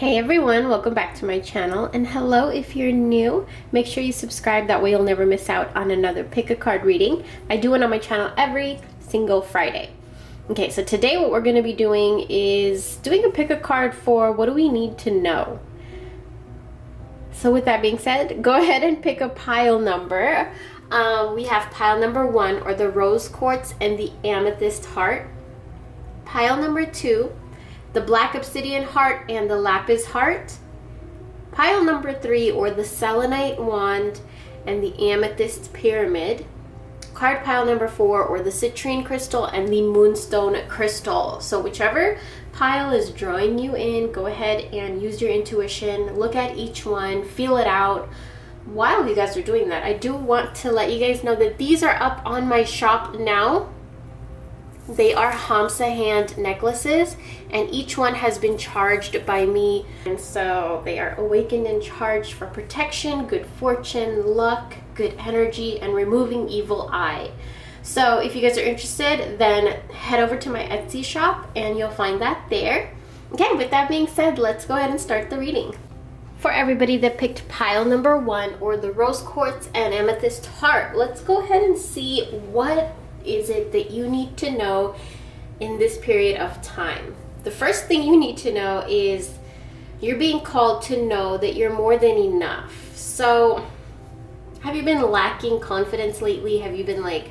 Hey everyone, welcome back to my channel, and hello if you're new. Make sure you subscribe, that way you'll never miss out on another pick a card reading. I do it on my channel every single Friday. Okay, so today what we're going to be doing is doing a pick a card for what do we need to know. So with that being said, go ahead and pick a pile number. We have pile number 1, or the rose quartz and the amethyst heart. Pile number 2, the black obsidian heart and the lapis heart. Pile number 3, or the selenite wand and the amethyst pyramid. Card pile number 4, or the citrine crystal and the moonstone crystal. So whichever pile is drawing you in, go ahead and use your intuition. Look at each one, feel it out. While you guys are doing that, I do want to let you guys know that these are up on my shop now. They are Hamsa hand necklaces, and each one has been charged by me, and so they are awakened and charged for protection, good fortune, luck, good energy, and removing evil eye. So if you guys are interested, then head over to my Etsy shop and you'll find that there. Okay, with that being said, let's go ahead and start the reading. For everybody that picked pile number 1, or the rose quartz and amethyst heart, let's go ahead and see what is it that you need to know in this period of time. The first thing you need to know is you're being called to know that you're more than enough. So have you been lacking confidence lately? Have you been like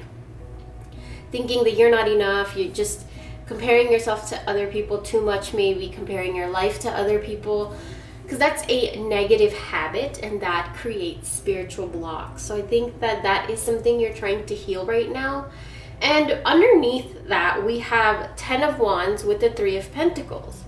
thinking that you're not enough? You're just comparing yourself to other people too much, maybe comparing your life to other people, because that's a negative habit and that creates spiritual blocks. So I think that that is something you're trying to heal right now. And underneath that, we have 10 of Wands with the 3 of Pentacles.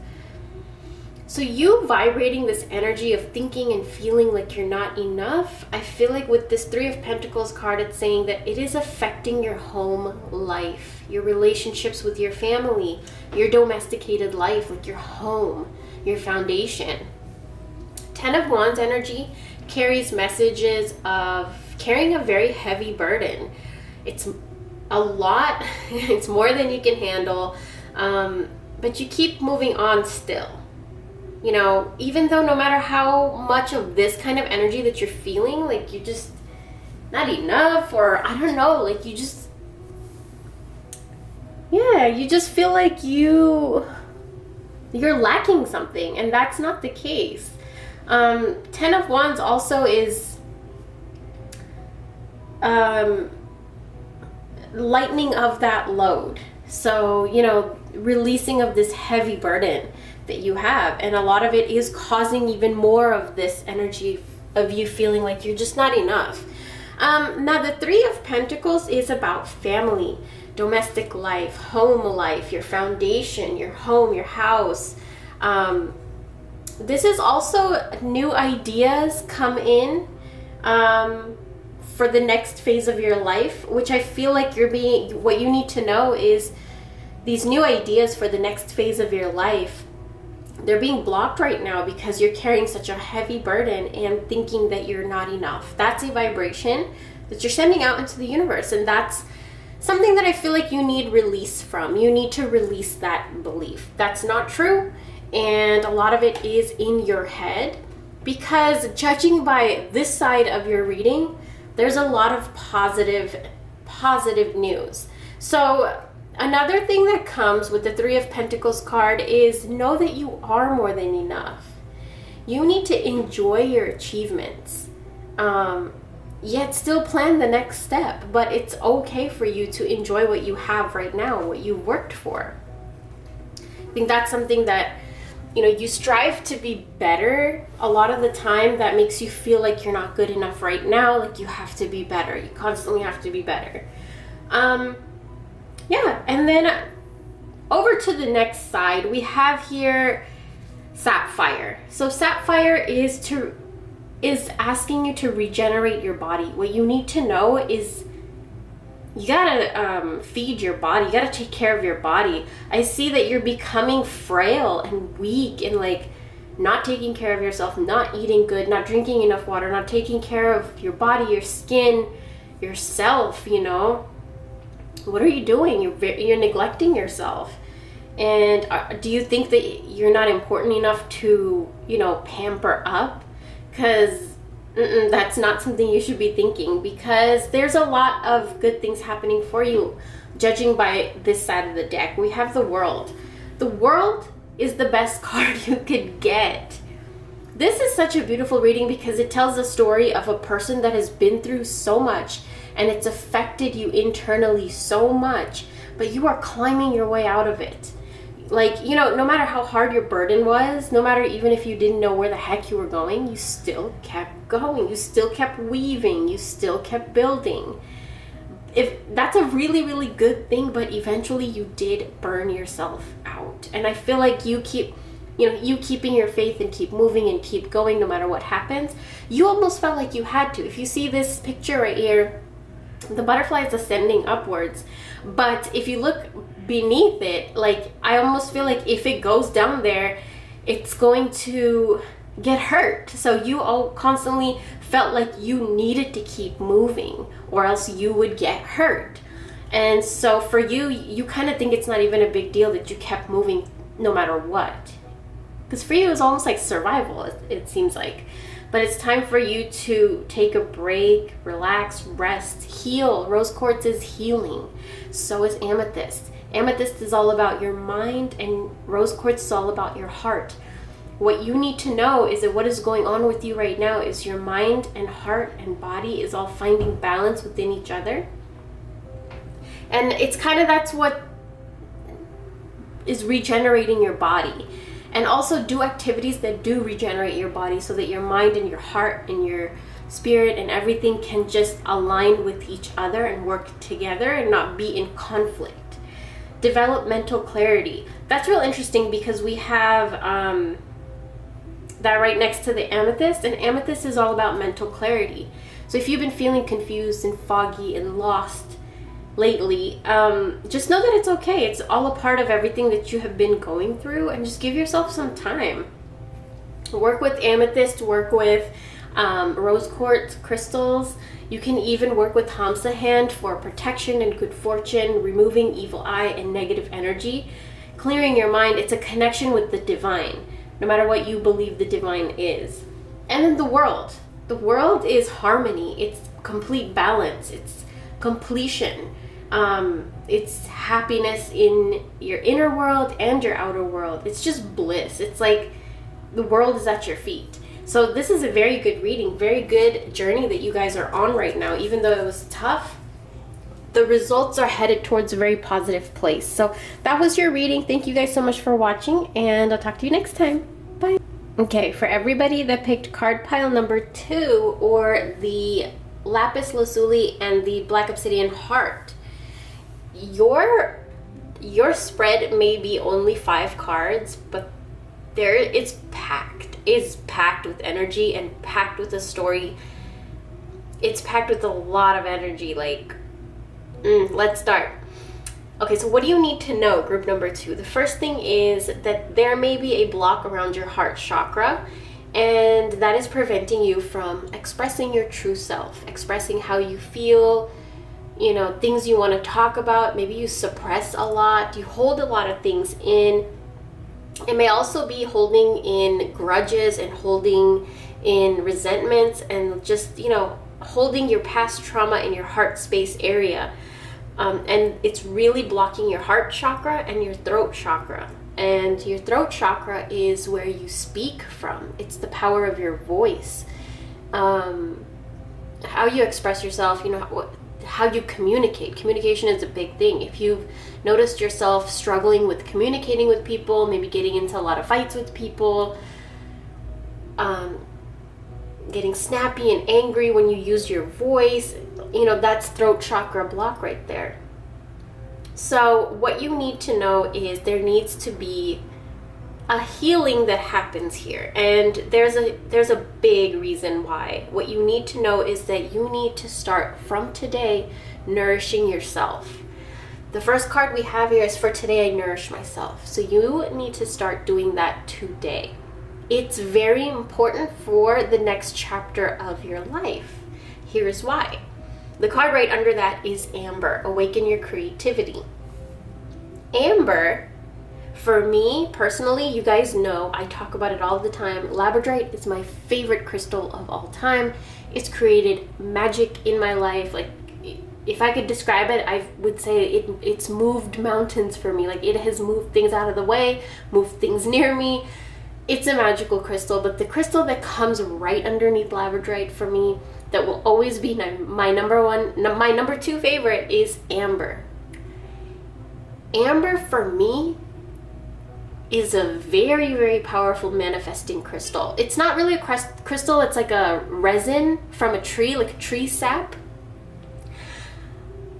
So you vibrating this energy of thinking and feeling like you're not enough, I feel like with this 3 of Pentacles card, it's saying that it is affecting your home life, your relationships with your family, your domesticated life, like your home, your foundation. 10 of Wands energy carries messages of carrying a very heavy burden. It's a lot, it's more than you can handle, but you keep moving on still. You know, even though no matter how much of this kind of energy that you're feeling, like you're just not enough, or I don't know, like you just, yeah, you just feel like you're lacking something, and that's not the case. 10 of Wands also is lightening of that load. So, you know, releasing of this heavy burden that you have, and a lot of it is causing even more of this energy of you feeling like you're just not enough. Now the 3 of Pentacles is about family, domestic life, home life, your foundation, your home, your house. This is also new ideas come in for the next phase of your life, which I feel like what you need to know is these new ideas for the next phase of your life, they're being blocked right now because you're carrying such a heavy burden and thinking that you're not enough. That's a vibration that you're sending out into the universe, and that's something that I feel like you need release from. You need to release that belief. That's not true, and a lot of it is in your head, because judging by this side of your reading, there's a lot of positive news. So another thing that comes with the 3 of Pentacles card is know that you are more than enough. You need to enjoy your achievements, yet still plan the next step. But it's okay for you to enjoy what you have right now, what you worked for. I think that's something that, you know, you strive to be better. A lot of the time that makes you feel like you're not good enough right now, like you have to be better. You constantly have to be better. Yeah, and then over to the next side, we have here Sapphire. So Sapphire is asking you to regenerate your body. What you need to know is you gotta feed your body. You gotta take care of your body. I see that you're becoming frail and weak, and like not taking care of yourself, not eating good, not drinking enough water, not taking care of your body, your skin, yourself. You know, what are you doing? You're neglecting yourself, And do you think that you're not important enough to, you know, pamper up? Because that's not something you should be thinking, because there's a lot of good things happening for you. Judging by this side of the deck, we have the World. The World is the best card you could get. This is such a beautiful reading because it tells the story of a person that has been through so much and it's affected you internally so much, but you are climbing your way out of it. Like, you know, no matter how hard your burden was, no matter even if you didn't know where the heck you were going, you still kept going. You still kept weaving. You still kept building. If that's a really, really good thing, but eventually you did burn yourself out. And I feel like you keep, you know, you keeping your faith and keep moving and keep going no matter what happens. You almost felt like you had to. If you see this picture right here, the butterfly is ascending upwards. But if you look beneath it, like, I almost feel like if it goes down there, it's going to get hurt. So you all constantly felt like you needed to keep moving or else you would get hurt. And so for you, you kind of think it's not even a big deal that you kept moving no matter what. Because for you, it's almost like survival, it seems like. But it's time for you to take a break, relax, rest, heal. Rose quartz is healing. So is amethyst. Amethyst is all about your mind, and rose quartz is all about your heart. What you need to know is that what is going on with you right now is your mind and heart and body is all finding balance within each other. And it's kind of, that's what is regenerating your body. And also do activities that do regenerate your body so that your mind and your heart and your spirit and everything can just align with each other and work together and not be in conflict. Develop mental clarity. That's real interesting because we have that right next to the amethyst, and amethyst is all about mental clarity. So if you've been feeling confused and foggy and lost lately, just know that it's okay. It's all a part of everything that you have been going through, and just give yourself some time. Work with amethyst, work with rose quartz crystals. You can even work with Hamsa hand for protection and good fortune, removing evil eye and negative energy, clearing your mind. It's a connection with the divine, no matter what you believe the divine is. And then the world. The world is harmony. It's complete balance. It's completion. It's happiness in your inner world and your outer world. It's just bliss. It's like the world is at your feet. So this is a very good reading, very good journey that you guys are on right now. Even though it was tough, the results are headed towards a very positive place. So that was your reading. Thank you guys so much for watching, and I'll talk to you next time. Bye. Okay, for everybody that picked card pile number 2, or the Lapis Lazuli and the Black Obsidian Heart, your spread may be only 5 cards, but it's packed. It's packed with energy and packed with a story. It's packed with a lot of energy. Like, let's start. Okay, so what do you need to know, group number 2? The first thing is that there may be a block around your heart chakra, and that is preventing you from expressing your true self, expressing how you feel, you know, things you want to talk about. Maybe you suppress a lot, you hold a lot of things in. It may also be holding in grudges and holding in resentments and just, you know, holding your past trauma in your heart space area. And it's really blocking your heart chakra and your throat chakra. And your throat chakra is where you speak from. It's the power of your voice. How you express yourself, you know, how you communicate. Communication is a big thing. If you've noticed yourself struggling with communicating with people, maybe getting into a lot of fights with people, getting snappy and angry when you use your voice, you know, that's throat chakra block right there. So what you need to know is there needs to be a healing that happens here, and there's a big reason why. What you need to know is that you need to start from today nourishing yourself. The first card we have here is for today I nourish myself. So you need to start doing that today. It's very important for the next chapter of your life. Here is why. The card right under that is Amber, awaken your creativity. Amber For me, personally, you guys know, I talk about it all the time. Labradorite is my favorite crystal of all time. It's created magic in my life. Like, if I could describe it, I would say it's moved mountains for me. Like, it has moved things out of the way, moved things near me. It's a magical crystal, but the crystal that comes right underneath labradorite for me, that will always be my number two favorite, is amber. Amber, for me, is a very, very powerful manifesting crystal. It's not really a crystal, it's like a resin from a tree, like a tree sap.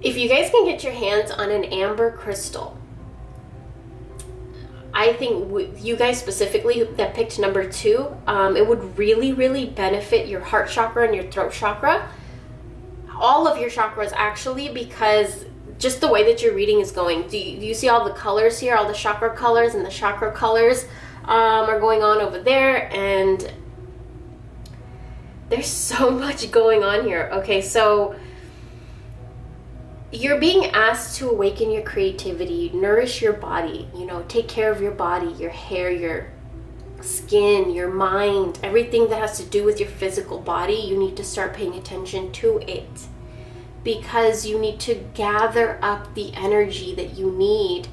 If you guys can get your hands on an amber crystal, I think you guys specifically that picked number 2, it would really, really benefit your heart chakra and your throat chakra. All of your chakras, actually, because just the way that your reading is going. Do you see all the colors here? All the chakra colors, and the chakra colors are going on over there, and there's so much going on here. Okay, so you're being asked to awaken your creativity, nourish your body, take care of your body, your hair, your skin, your mind, everything that has to do with your physical body. You need to start paying attention to it, because you need to gather up the energy that you need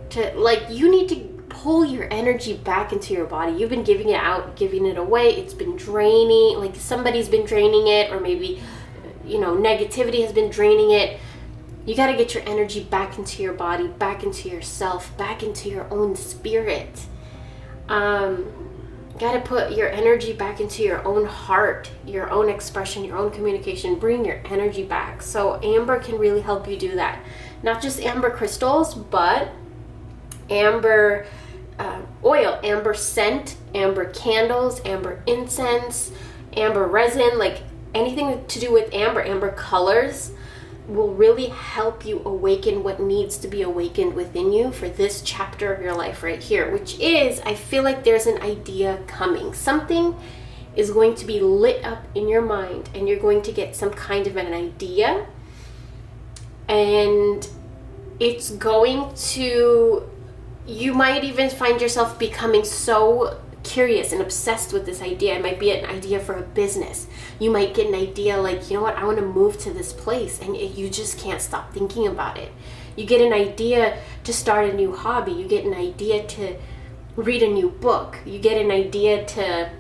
to pull your energy back into your body. You've been giving it out, giving it away. It's been draining, like somebody's been draining it, or maybe negativity has been draining it. You got to get your energy back into your body, back into yourself, back into your own spirit. Got to put your energy back into your own heart, your own expression, your own communication. Bring your energy back. So amber can really help you do that. Not just amber crystals, but amber oil, amber scent, amber candles, amber incense, amber resin, like anything to do with amber colors will really help you awaken what needs to be awakened within you for this chapter of your life right here, which is, I feel like there's an idea coming. Something is going to be lit up in your mind, and you're going to get some kind of an idea, and it's going to, you might even find yourself becoming so curious and obsessed with this idea. It might be an idea for a business. You might get an idea like, I want to move to this place, and you just can't stop thinking about it. You get an idea to start a new hobby. You get an idea to read a new book. You get an idea to,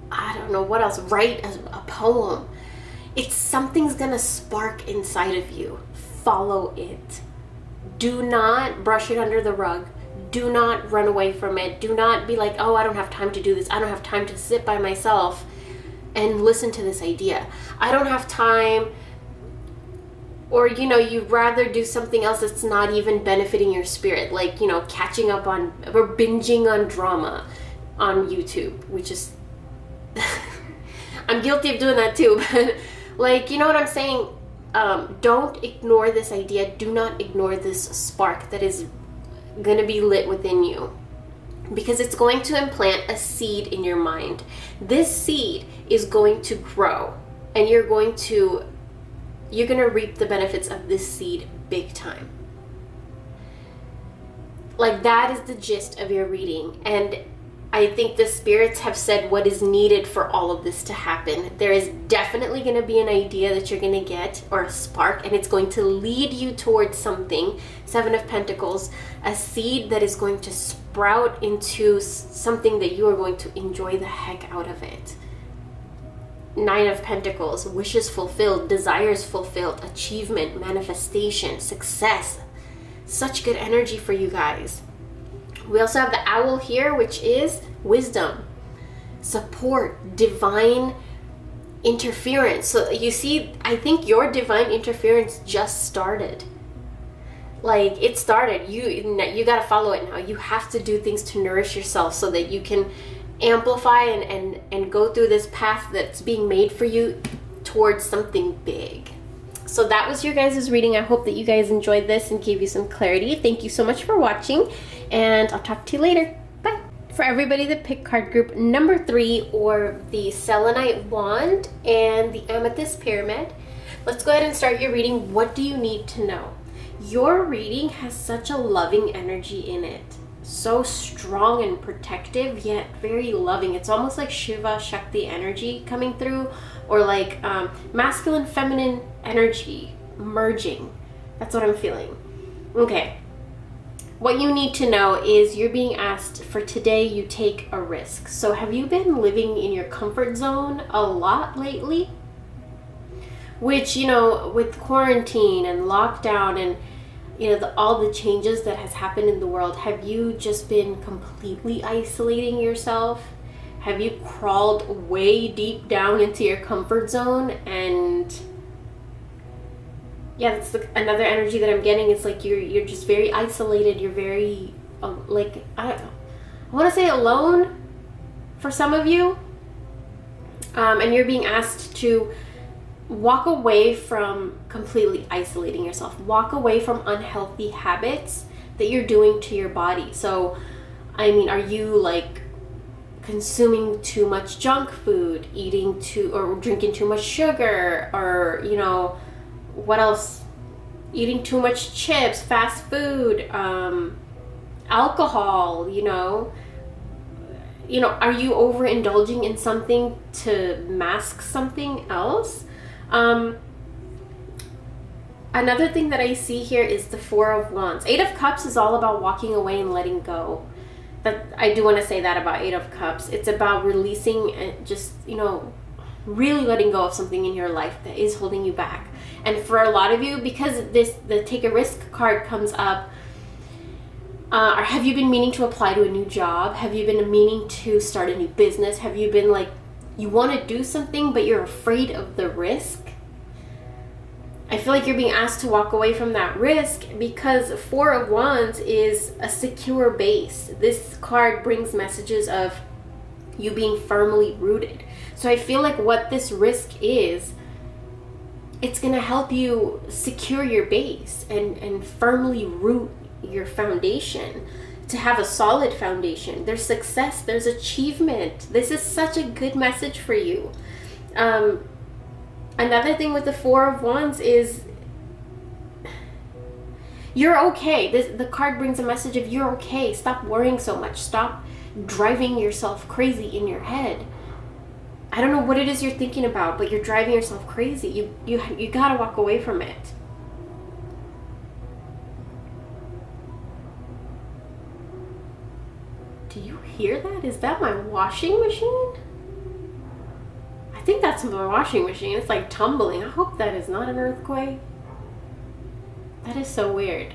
I don't know what else, write a poem. It's something's gonna spark inside of you. Follow it. Do not brush it under the rug. Do not run away from it. Do not be like, oh, I don't have time to do this. I don't have time to sit by myself and listen to this idea. I don't have time. Or, you'd rather do something else that's not even benefiting your spirit. Like, catching up on or binging on drama on YouTube, which is, I'm guilty of doing that too. But like, you know what I'm saying? Don't ignore this idea. Do not ignore this spark that is going to be lit within you, because it's going to implant a seed in your mind. This seed is going to grow, and you're going to reap the benefits of this seed big time. Like, that is the gist of your reading, and I think the spirits have said what is needed for all of this to happen. There is definitely going to be an idea that you're going to get, or a spark, and it's going to lead you towards something. 7 of Pentacles, a seed that is going to sprout into something that you are going to enjoy the heck out of it. 9 of Pentacles, wishes fulfilled, desires fulfilled, achievement, manifestation, success. Such good energy for you guys. We also have the owl here, which is wisdom, support, divine interference. So you see, I think your divine interference just started. Like, it started. You got to follow it now. You have to do things to nourish yourself so that you can amplify and go through this path that's being made for you towards something big. So that was your guys' reading. I hope that you guys enjoyed this and gave you some clarity. Thank you so much for watching, and I'll talk to you later. Bye. For everybody that picked card group number 3, or the Selenite wand and the amethyst pyramid, let's go ahead and start your reading. What do you need to know? Your reading has such a loving energy in it. So strong and protective, yet very loving. It's almost like Shiva Shakti energy coming through, or like masculine feminine energy merging. That's what I'm feeling. Okay. What you need to know is you're being asked for today you take a risk. So have you been living in your comfort zone a lot lately? Which, you know, with quarantine and lockdown and, you know, all the changes that has happened in the world, have you just been completely isolating yourself? Have you crawled way deep down into your comfort zone? And yeah, that's another energy that I'm getting. It's like you're just very isolated. You're very like, I want to say alone for some of you, and you're being asked to walk away from completely isolating yourself. Walk away from unhealthy habits that you're doing to your body. So, I mean, are you like consuming too much junk food, or drinking too much sugar, or, you know, what else? Eating too much chips, fast food, alcohol, you know, are you overindulging in something to mask something else? Another thing that I see here is the Four of Wands. Eight of Cups is all about walking away and letting go. That I do want to say that about Eight of Cups. It's about releasing and just, you know, really letting go of something in your life that is holding you back. And for a lot of you, because the Take a Risk card comes up, or have you been meaning to apply to a new job? Have you been meaning to start a new business? Have you been like, you want to do something, but you're afraid of the risk? I feel like you're being asked to walk away from that risk because Four of Wands is a secure base. This card brings messages of you being firmly rooted. So I feel like what this risk is, it's going to help you secure your base and firmly root your foundation, to have a solid foundation. There's success, there's achievement. This is such a good message for you. Another thing with the Four of Wands is you're okay. The card brings a message of you're okay. Stop worrying so much. Stop driving yourself crazy in your head. I don't know what it is you're thinking about, but you're driving yourself crazy. You gotta walk away from it. Do you hear that? Is that my washing machine? I think that's my washing machine. It's like tumbling. I hope that is not an earthquake. That is so weird.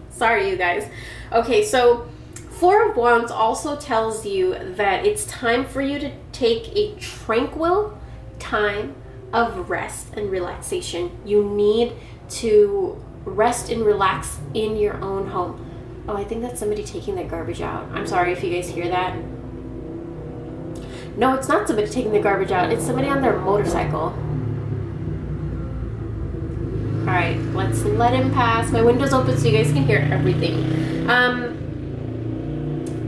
Sorry, you guys. Okay, so Four of Wands also tells you that it's time for you to take a tranquil time of rest and relaxation. You need to rest and relax in your own home. Oh, I think that's somebody taking their garbage out. I'm sorry if you guys hear that. No, it's not somebody taking the garbage out. It's somebody on their motorcycle. Alright, let's let him pass. My window's open so you guys can hear everything.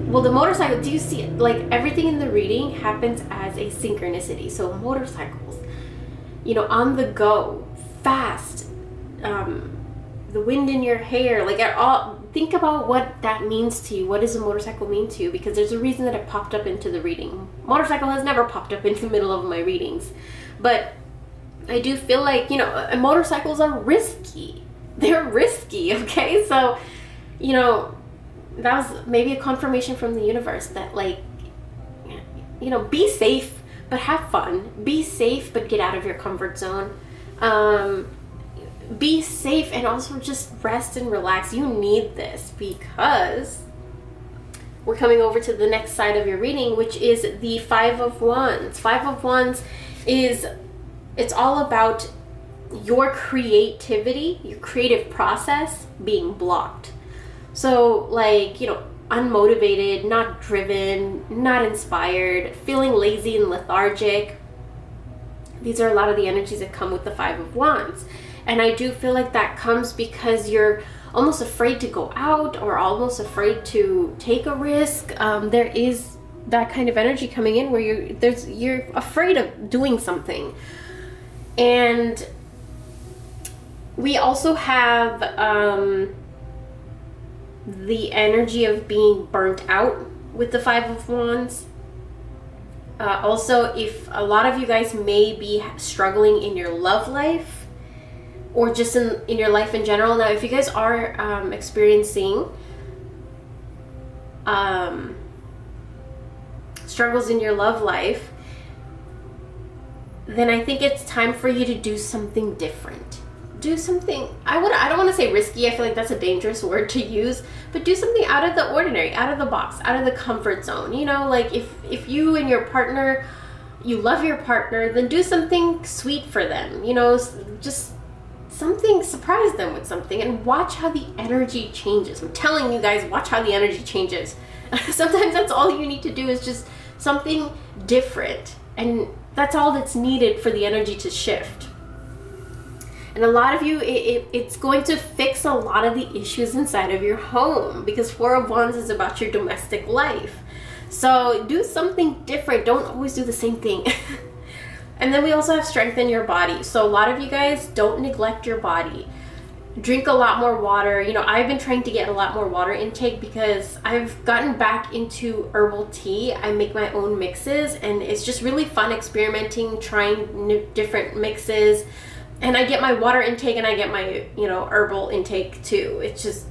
Well, the motorcycle, do you see it? Like, everything in the reading happens as a synchronicity. So motorcycles, you know, on the go, fast, the wind in your hair, like all. Think about what that means to you. What does a motorcycle mean to you? Because there's a reason that it popped up into the reading. Motorcycle has never popped up into the middle of my readings. But I do feel like, you know, motorcycles are risky. They're risky, okay? So, you know, that was maybe a confirmation from the universe that, like, you know, be safe, but have fun. Be safe, but get out of your comfort zone. Be safe and also just rest and relax. You need this because we're coming over to the next side of your reading, which is the Five of Wands. Five of Wands it's all about your creativity, your creative process being blocked. So, like, you know, unmotivated, not driven, not inspired, feeling lazy and lethargic. These are a lot of the energies that come with the Five of Wands. And I do feel like that comes because you're almost afraid to go out or almost afraid to take a risk. There is that kind of energy coming in where you're afraid of doing something. And We also have the energy of being burnt out with the Five of Wands. Also, if a lot of you guys may be struggling in your love life or just in your life in general. Now, if you guys are experiencing struggles in your love life, then I think it's time for you to do something different. Do something, I don't want to say risky, I feel like that's a dangerous word to use, but do something out of the ordinary, out of the box, out of the comfort zone. You know, like if you and your partner, you love your partner, then do something sweet for them. You know, just something, surprise them with something and watch how the energy changes. I'm telling you guys, watch how the energy changes. Sometimes that's all you need to do, is just something different, and that's all that's needed for the energy to shift. And a lot of you, it's going to fix a lot of the issues inside of your home, because Four of Wands is about your domestic life. So do something different. Don't always do the same thing. And then we also have strengthen your body. So a lot of you guys, don't neglect your body. Drink a lot more water. You know, I've been trying to get a lot more water intake because I've gotten back into herbal tea. I make my own mixes, and it's just really fun experimenting, trying different mixes. And I get my water intake and I get my, you know, herbal intake too. It's just,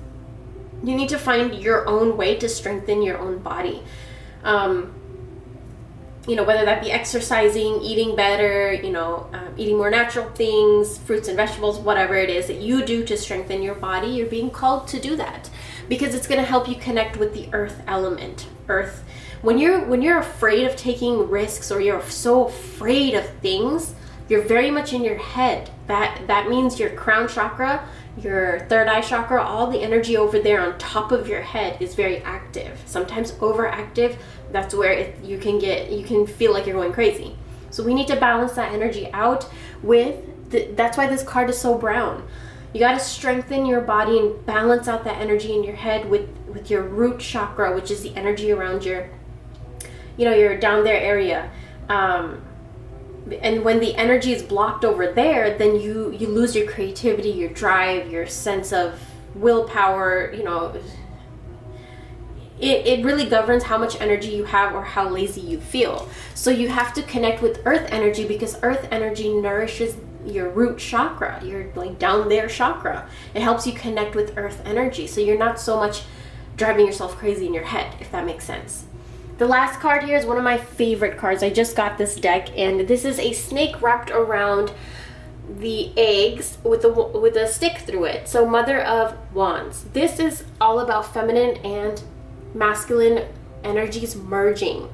you need to find your own way to strengthen your own body. You know, whether that be exercising, eating better, you know, eating more natural things, fruits and vegetables, whatever it is that you do to strengthen your body, you're being called to do that, because it's going to help you connect with the earth element. Earth. When you're afraid of taking risks, or you're so afraid of things, you're very much in your head. That means your crown chakra, your third eye chakra, all the energy over there on top of your head is very active. Sometimes overactive. That's where you can feel like you're going crazy. So we need to balance that energy out with that's why this card is so brown. You got to strengthen your body and balance out that energy in your head with your root chakra, which is the energy around your, you know, your down there area. And when the energy is blocked over there, then you lose your creativity, your drive, your sense of willpower. You know, it really governs how much energy you have or how lazy you feel. So you have to connect with earth energy, because earth energy nourishes your root chakra, your like down there chakra. It helps you connect with earth energy, so you're not so much driving yourself crazy in your head, if that makes sense. The last card here is one of my favorite cards. I just got this deck, and this is a snake wrapped around the eggs with a stick through it. So Mother of Wands. This is all about feminine and masculine energies merging.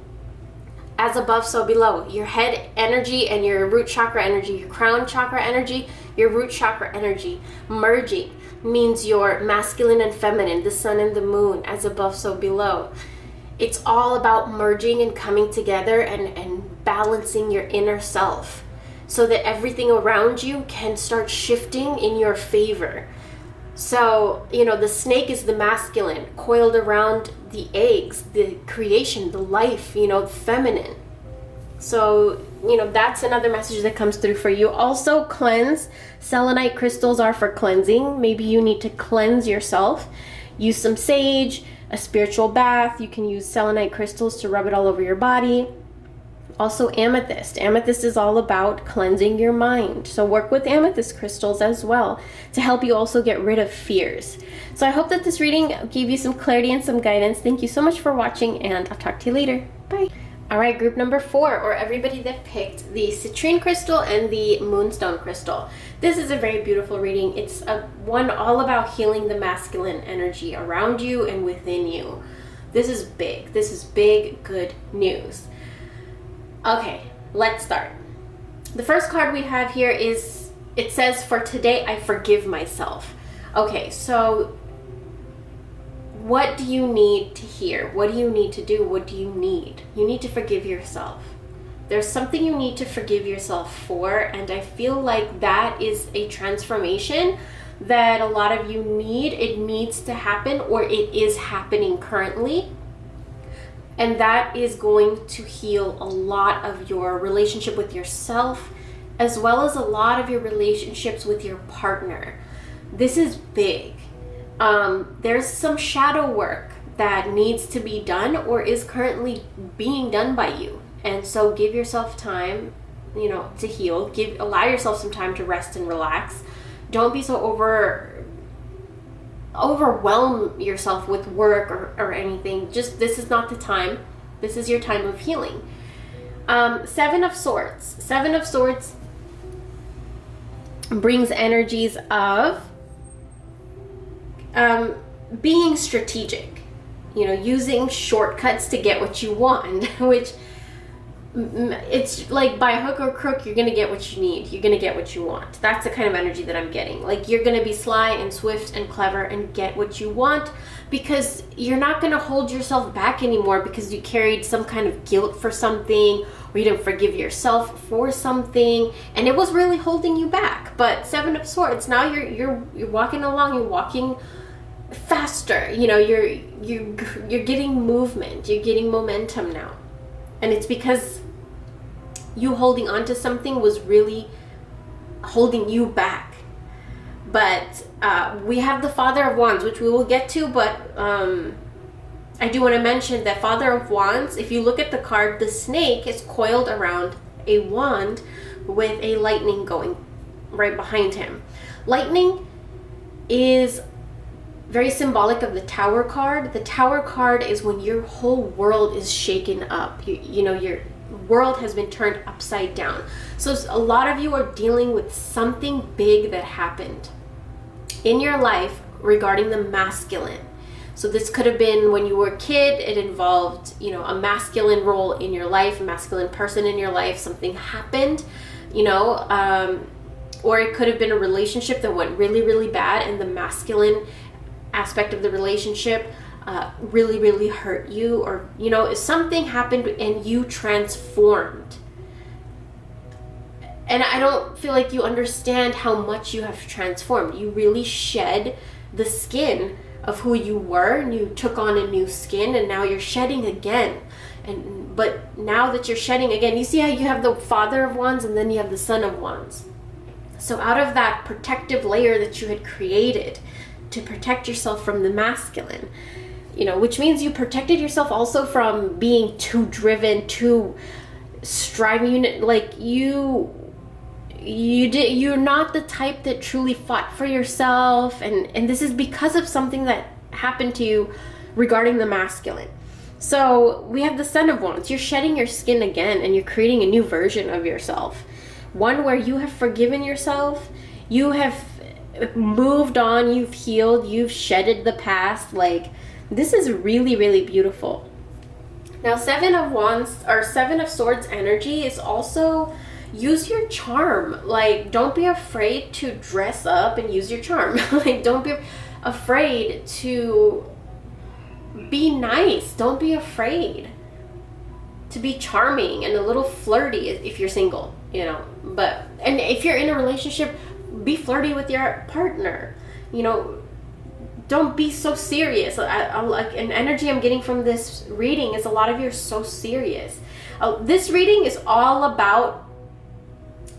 As above, so below. Your head energy and your root chakra energy, your crown chakra energy, your root chakra energy merging means your masculine and feminine, the sun and the moon, as above, so below. It's all about merging and coming together and balancing your inner self, so that everything around you can start shifting in your favor. So, you know, the snake is the masculine, coiled around the eggs, the creation, the life, you know, the feminine. So, you know, that's another message that comes through for you. Also, cleanse. Selenite crystals are for cleansing. Maybe you need to cleanse yourself. Use some sage, a spiritual bath. You can use selenite crystals to rub it all over your body. Also amethyst. Amethyst is all about cleansing your mind. So work with amethyst crystals as well to help you also get rid of fears. So I hope that this reading gave you some clarity and some guidance. Thank you so much for watching, and I'll talk to you later. Bye. All right, group number 4, or everybody that picked the citrine crystal and the moonstone crystal. This is a very beautiful reading. It's one all about healing the masculine energy around you and within you. This is big. This is big, good news. Okay, let's start. The first card we have here is, it says, for today, I forgive myself. Okay, so what do you need to hear? What do you need to do? What do you need? You need to forgive yourself. There's something you need to forgive yourself for, and I feel like that is a transformation that a lot of you need. It needs to happen, or it is happening currently. And that is going to heal a lot of your relationship with yourself, as well as a lot of your relationships with your partner. this is big. There's some shadow work that needs to be done or is currently being done by you. And so give yourself time, to heal. Allow yourself some time to rest and relax. Don't be so overwhelm yourself with work or anything. Just, this is not the time. This is your time of healing. Seven of Swords. Seven of Swords brings energies of being strategic, using shortcuts to get what you want, which it's like by hook or crook, you're going to get what you need. You're going to get what you want. That's the kind of energy that I'm getting. Like, you're going to be sly and swift and clever and get what you want, because you're not going to hold yourself back anymore because you carried some kind of guilt for something, or you didn't forgive yourself for something, and it was really holding you back. But Seven of Swords, now you're walking along, you're walking faster, you're getting movement, you're getting momentum now. And it's because you holding on to something was really holding you back. But we have the Father of Wands, which we will get to, but I do want to mention that Father of Wands, if you look at the card, the snake is coiled around a wand with a lightning going right behind him. Lightning is very symbolic of the Tower card. The Tower card is when your whole world is shaken up. Your world has been turned upside down. So a lot of you are dealing with something big that happened in your life regarding the masculine. So this could have been when you were a kid. It involved, a masculine role in your life, a masculine person in your life. Something happened, or it could have been a relationship that went really, really bad, and the masculine aspect of the relationship really, really hurt you, or if something happened and you transformed. And I don't feel like you understand how much you have transformed. You really shed the skin of who you were, and you took on a new skin, and now you're shedding again. But now that you're shedding again, you see how you have the Father of Wands and then you have the Son of Wands. So out of that protective layer that you had created to protect yourself from the masculine, which means you protected yourself also from being too driven, too striving. Like you're not the type that truly fought for yourself, and this is because of something that happened to you regarding the masculine. So we have the Son of Wands. You're shedding your skin again, and you're creating a new version of yourself, one where you have forgiven yourself, you have moved on, you've healed, you've shedded the past. Like, this is really, really beautiful. Now, Seven of Wands or Seven of Swords energy is also use your charm. Like, don't be afraid to dress up and use your charm. Like, don't be afraid to be nice. Don't be afraid to be charming and a little flirty if you're single, But, and if you're in a relationship, be flirty with your partner. Don't be so serious. Like an energy I'm getting from this reading is a lot of you are so serious. This reading is all about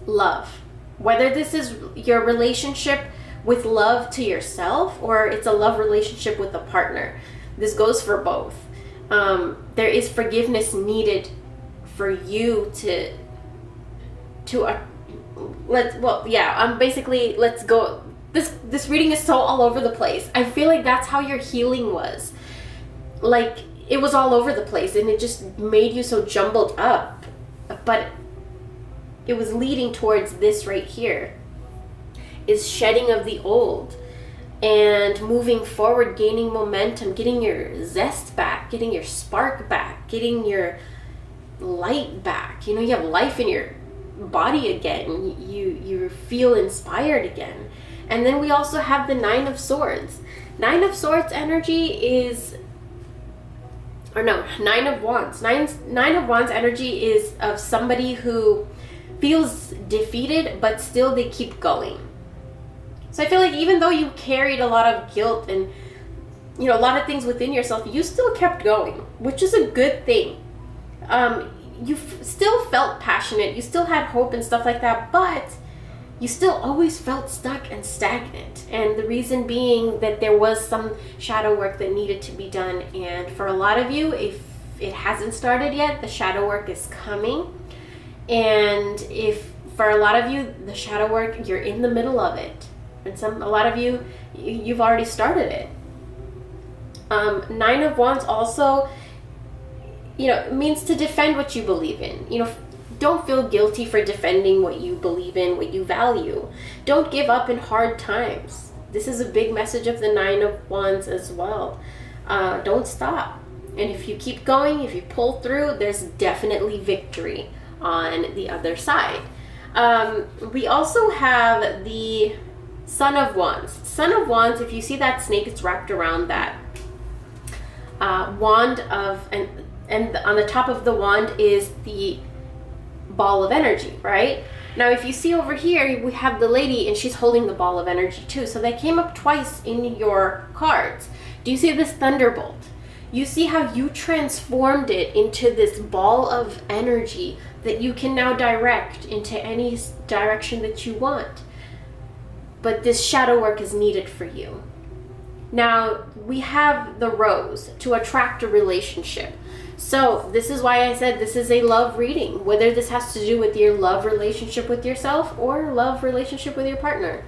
love. Whether this is your relationship with love to yourself or it's a love relationship with a partner, this goes for both. There is forgiveness needed for you basically, let's go. This reading is so all over the place. I feel like that's how your healing was. Like, it was all over the place and it just made you so jumbled up. But it was leading towards this right here, is shedding of the old and moving forward, gaining momentum, getting your zest back, getting your spark back, getting your light back. You have life in your body again. You feel inspired again. And then we also have the Nine of Swords. Nine of Swords energy is, Nine of Wands. Nine of Wands energy is of somebody who feels defeated, but still they keep going. So I feel like even though you carried a lot of guilt and a lot of things within yourself, you still kept going, which is a good thing. You still felt passionate, you still had hope and stuff like that, but you still always felt stuck and stagnant. And the reason being that there was some shadow work that needed to be done. And for a lot of you, if it hasn't started yet, the shadow work is coming. And if for a lot of you, the shadow work, you're in the middle of it. And a lot of you, you've already started it. Nine of Wands also, means to defend what you believe in. Don't feel guilty for defending what you believe in, what you value. Don't give up in hard times. This is a big message of the Nine of Wands as well. Don't stop. And if you keep going, if you pull through, there's definitely victory on the other side. We also have the Son of Wands. Son of Wands, if you see that snake, it's wrapped around that wand of, and on the top of the wand is the ball of energy, right? Now, if you see over here, we have the lady and she's holding the ball of energy too. So they came up twice in your cards. Do you see this thunderbolt? You see how you transformed it into this ball of energy that you can now direct into any direction that you want. But this shadow work is needed for you. Now, we have the rose to attract a relationship. So this is why I said this is a love reading, whether this has to do with your love relationship with yourself or love relationship with your partner.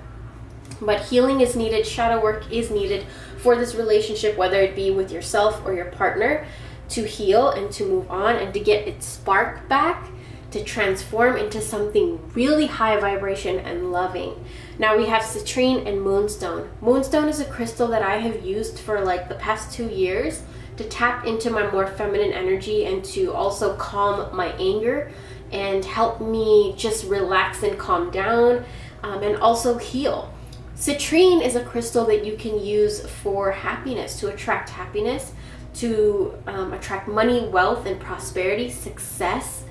But healing is needed, shadow work is needed for this relationship, whether it be with yourself or your partner, to heal and to move on and to get its spark back, to transform into something really high vibration and loving. Now we have Citrine and Moonstone. Moonstone is a crystal that I have used for like the past 2 years to tap into my more feminine energy and to also calm my anger and help me just relax and calm down, and also heal. Citrine is a crystal that you can use for happiness, to attract happiness, to attract money, wealth, and prosperity, success,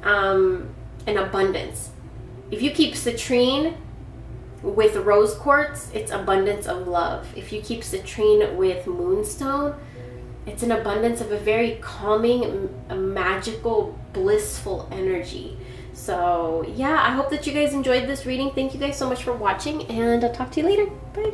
and abundance. If you keep Citrine with rose quartz, it's abundance of love. If you keep Citrine with Moonstone, it's an abundance of a very calming, magical, blissful energy. So yeah, I hope that you guys enjoyed this reading. Thank you guys so much for watching, and I'll talk to you later. Bye.